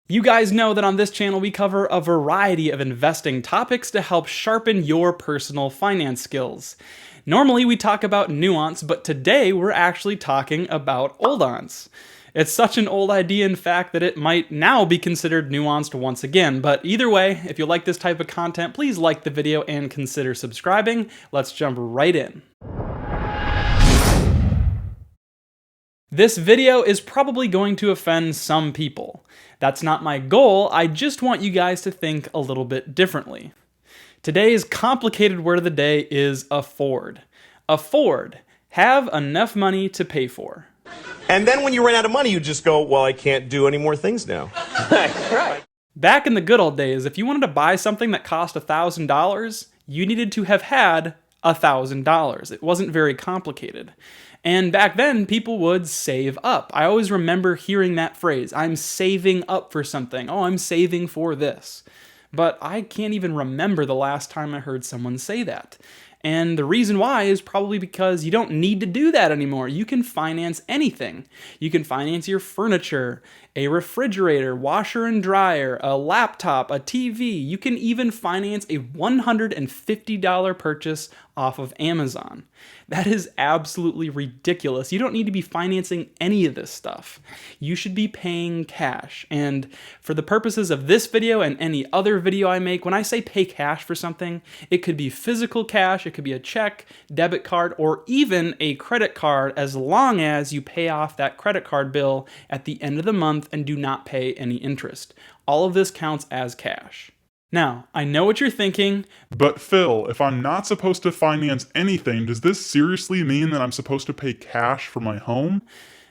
You guys know that on this channel we cover a variety of investing topics to help sharpen your personal finance skills. Normally we talk about nuance, but today we're actually talking about oldaunce. It's such an old idea, in fact, that it might now be considered nuanced once again. But either way, if you like this type of content, please like the video and consider subscribing. Let's jump right in. This video is probably going to offend some people. That's not my goal, I just want you guys to think a little bit differently. Today's complicated word of the day is afford. Afford. Have enough money to pay for. And then when you run out of money, you just go, well, I can't do any more things now. Right. Back in the good old days, if you wanted to buy something that cost $1,000, you needed to have had $1,000. It wasn't very complicated. And back then, people would save up. I always remember hearing that phrase, I'm saving up for something. Oh, I'm saving for this. But I can't even remember the last time I heard someone say that. And the reason why is probably because you don't need to do that anymore. You can finance anything. You can finance your furniture, a refrigerator, washer and dryer, a laptop, a TV. You can even finance a $150 purchase off of Amazon. That is absolutely ridiculous. You don't need to be financing any of this stuff. You should be paying cash. And for the purposes of this video and any other video I make, when I say pay cash for something, it could be physical cash, it could be a check, debit card, or even a credit card, as long as you pay off that credit card bill at the end of the month and do not pay any interest. All of this counts as cash. Now, I know what you're thinking. But Phil, if I'm not supposed to finance anything, does this seriously mean that I'm supposed to pay cash for my home?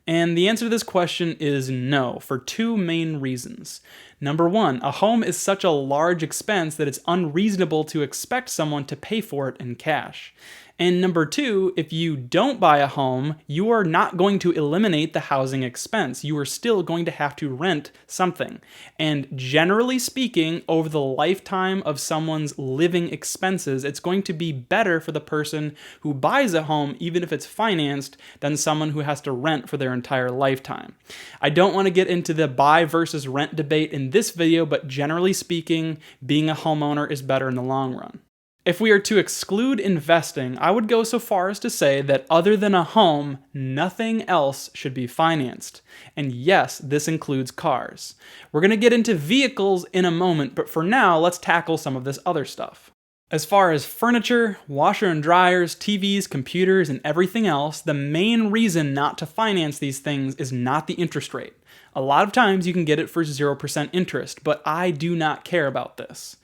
And the answer to this question is no, for two main reasons. Number one, a home is such a large expense that it's unreasonable to expect someone to pay for it in cash. And number two, if you don't buy a home, you are not going to eliminate the housing expense. You are still going to have to rent something. And generally speaking, over the lifetime of someone's living expenses, it's going to be better for the person who buys a home, even if it's financed, than someone who has to rent for their entire lifetime. I don't want to get into the buy versus rent debate in this video, but generally speaking, being a homeowner is better in the long run. If we are to exclude investing, I would go so far as to say that other than a home, nothing else should be financed. And yes, this includes cars. We're going to get into vehicles in a moment, but for now, let's tackle some of this other stuff. As far as furniture, washer and dryers, TVs, computers, and everything else, the main reason not to finance these things is not the interest rate. A lot of times you can get it for 0% interest, but I do not care about this.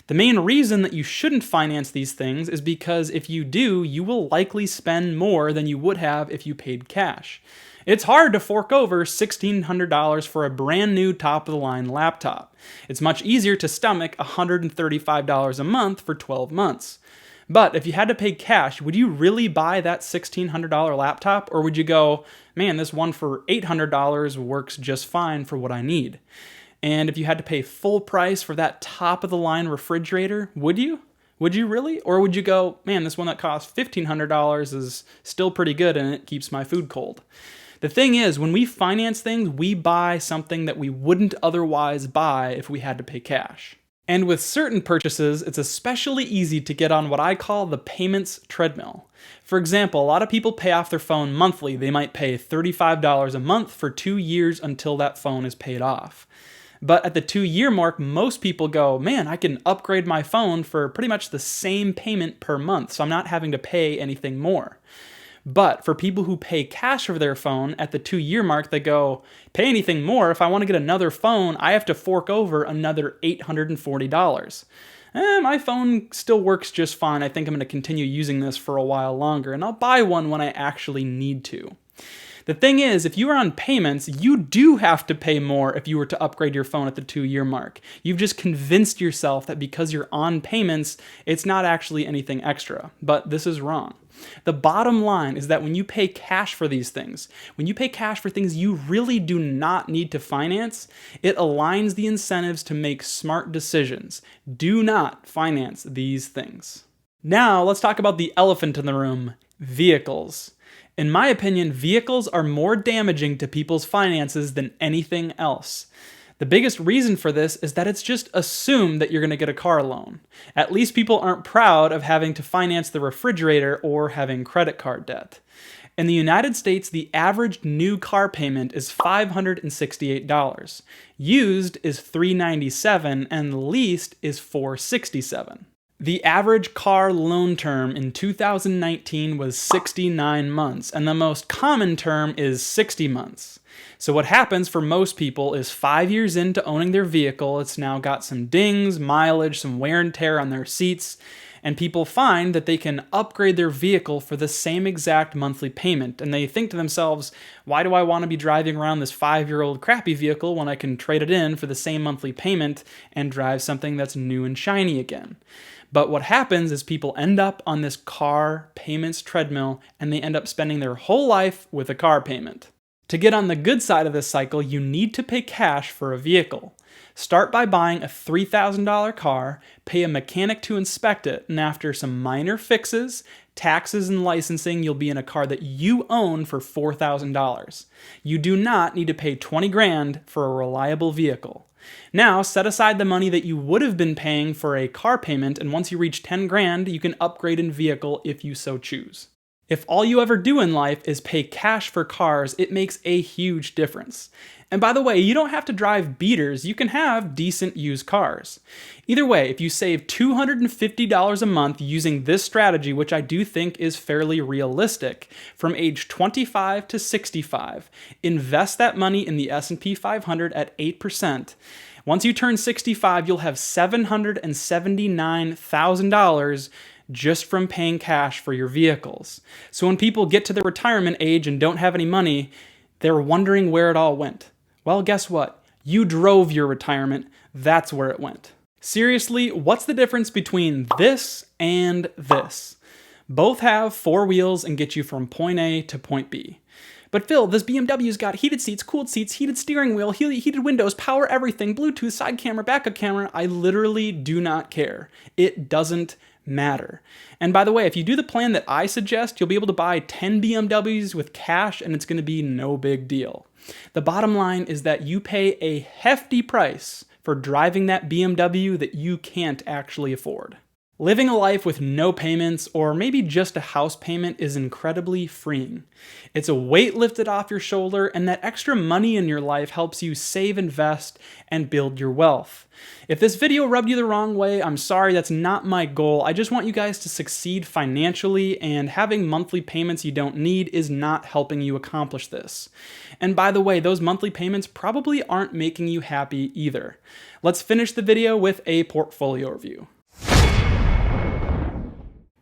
The main reason that you shouldn't finance these things is because if you do, you will likely spend more than you would have if you paid cash. It's hard to fork over $1,600 for a brand new top-of-the-line laptop. It's much easier to stomach $135 a month for 12 months. But if you had to pay cash, would you really buy that $1,600 laptop? Or would you go, man, this one for $800 works just fine for what I need? And if you had to pay full price for that top-of-the-line refrigerator, would you? Would you really? Or would you go, man, this one that costs $1,500 is still pretty good and it keeps my food cold? The thing is, when we finance things, we buy something that we wouldn't otherwise buy if we had to pay cash. And with certain purchases, it's especially easy to get on what I call the payments treadmill. For example, a lot of people pay off their phone monthly. They might pay $35 a month for 2 years until that phone is paid off. But at the 2-year mark, most people go, man, I can upgrade my phone for pretty much the same payment per month, so I'm not having to pay anything more. But for people who pay cash for their phone, at the 2-year mark, they go, pay anything more, if I want to get another phone, I have to fork over another $840. My phone still works just fine. I think I'm going to continue using this for a while longer, and I'll buy one when I actually need to. The thing is, if you are on payments, you do have to pay more if you were to upgrade your phone at the 2-year mark. You've just convinced yourself that because you're on payments, it's not actually anything extra. But this is wrong. The bottom line is that when you pay cash for these things, when you pay cash for things you really do not need to finance, it aligns the incentives to make smart decisions. Do not finance these things. Now, let's talk about the elephant in the room, vehicles. In my opinion, vehicles are more damaging to people's finances than anything else. The biggest reason for this is that it's just assumed that you're going to get a car loan. At least people aren't proud of having to finance the refrigerator or having credit card debt. In the United States, the average new car payment is $568. Used is $397 and leased is $467. The average car loan term in 2019 was 69 months, and the most common term is 60 months. So what happens for most people is 5 years into owning their vehicle, it's now got some dings, mileage, some wear and tear on their seats, and people find that they can upgrade their vehicle for the same exact monthly payment. And they think to themselves, why do I want to be driving around this 5-year-old crappy vehicle when I can trade it in for the same monthly payment and drive something that's new and shiny again? But what happens is people end up on this car payments treadmill and they end up spending their whole life with a car payment. To get on the good side of this cycle, you need to pay cash for a vehicle. Start by buying a $3,000 car, pay a mechanic to inspect it, and after some minor fixes, taxes, and licensing, you'll be in a car that you own for $4,000. You do not need to pay $20,000 for a reliable vehicle. Now, set aside the money that you would have been paying for a car payment, and once you reach $10,000, you can upgrade in vehicle if you so choose. If all you ever do in life is pay cash for cars, it makes a huge difference. And by the way, you don't have to drive beaters, you can have decent used cars. Either way, if you save $250 a month using this strategy, which I do think is fairly realistic, from age 25 to 65, invest that money in the S&P 500 at 8%. Once you turn 65, you'll have $779,000 just from paying cash for your vehicles. So when people get to their retirement age and don't have any money, they're wondering where it all went. Well, guess what? You drove your retirement. That's where it went. Seriously, what's the difference between this and this? Both have 4 wheels and get you from point A to point B. But Phil, this BMW's got heated seats, cooled seats, heated steering wheel, heated windows, power everything, Bluetooth, side camera, backup camera. I literally do not care. It doesn't matter. And by the way, if you do the plan that I suggest, you'll be able to buy 10 BMWs with cash and it's going to be no big deal. The bottom line is that you pay a hefty price for driving that BMW that you can't actually afford. Living a life with no payments, or maybe just a house payment, is incredibly freeing. It's a weight lifted off your shoulder, and that extra money in your life helps you save, invest, and build your wealth. If this video rubbed you the wrong way, I'm sorry, that's not my goal. I just want you guys to succeed financially, and having monthly payments you don't need is not helping you accomplish this. And by the way, those monthly payments probably aren't making you happy either. Let's finish the video with a portfolio review.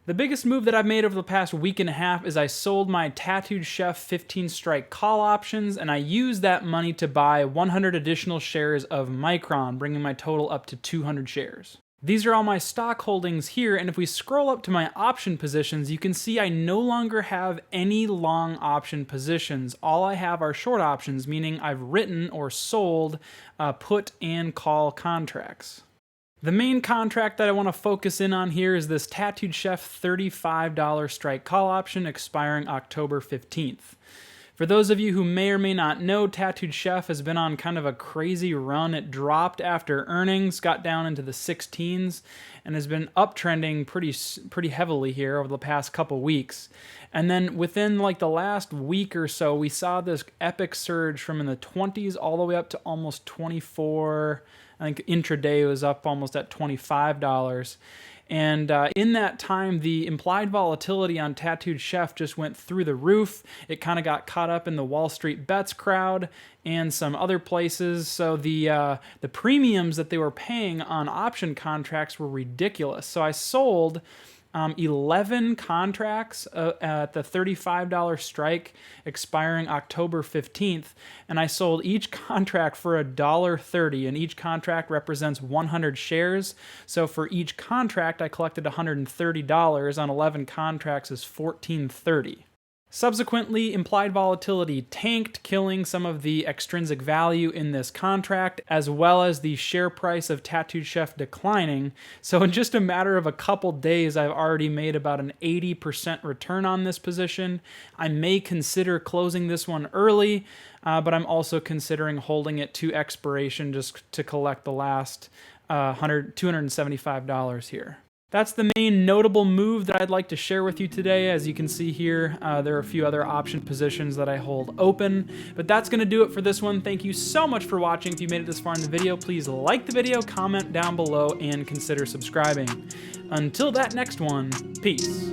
The biggest move that I've made over the past week and a half is I sold my Tattooed Chef 15 strike call options, and I used that money to buy 100 additional shares of Micron, bringing my total up to 200 shares. These are all my stock holdings here, and if we scroll up to my option positions, you can see I no longer have any long option positions. All I have are short options, meaning I've written or sold put and call contracts. The main contract that I want to focus in on here is this Tattooed Chef $35 strike call option expiring October 15th. For those of you who may or may not know, Tattooed Chef has been on kind of a crazy run. It dropped after earnings, got down into the 16s, and has been uptrending pretty heavily here over the past couple weeks. And then within like the last week or so, we saw this epic surge from in the 20s all the way up to almost 24. I think intraday was up almost at $25. And in that time, the implied volatility on Tattooed Chef just went through the roof. It kind of got caught up in the Wall Street Bets crowd and some other places. So the premiums that they were paying on option contracts were ridiculous. So I sold 11 contracts at the $35 strike expiring October 15th, and I sold each contract for $1.30, and each contract represents 100 shares. So for each contract, I collected $130. On 11 contracts is $14.30. Subsequently, implied volatility tanked, killing some of the extrinsic value in this contract, as well as the share price of Tattooed Chef declining. So in just a matter of a couple days, I've already made about an 80% return on this position. I may consider closing this one early, but I'm also considering holding it to expiration just to collect the last $275 here. That's the main notable move that I'd like to share with you today. As you can see here, there are a few other option positions that I hold open, but that's going to do it for this one. Thank you so much for watching. If you made it this far in the video, please like the video, comment down below, and consider subscribing. Until that next one, peace.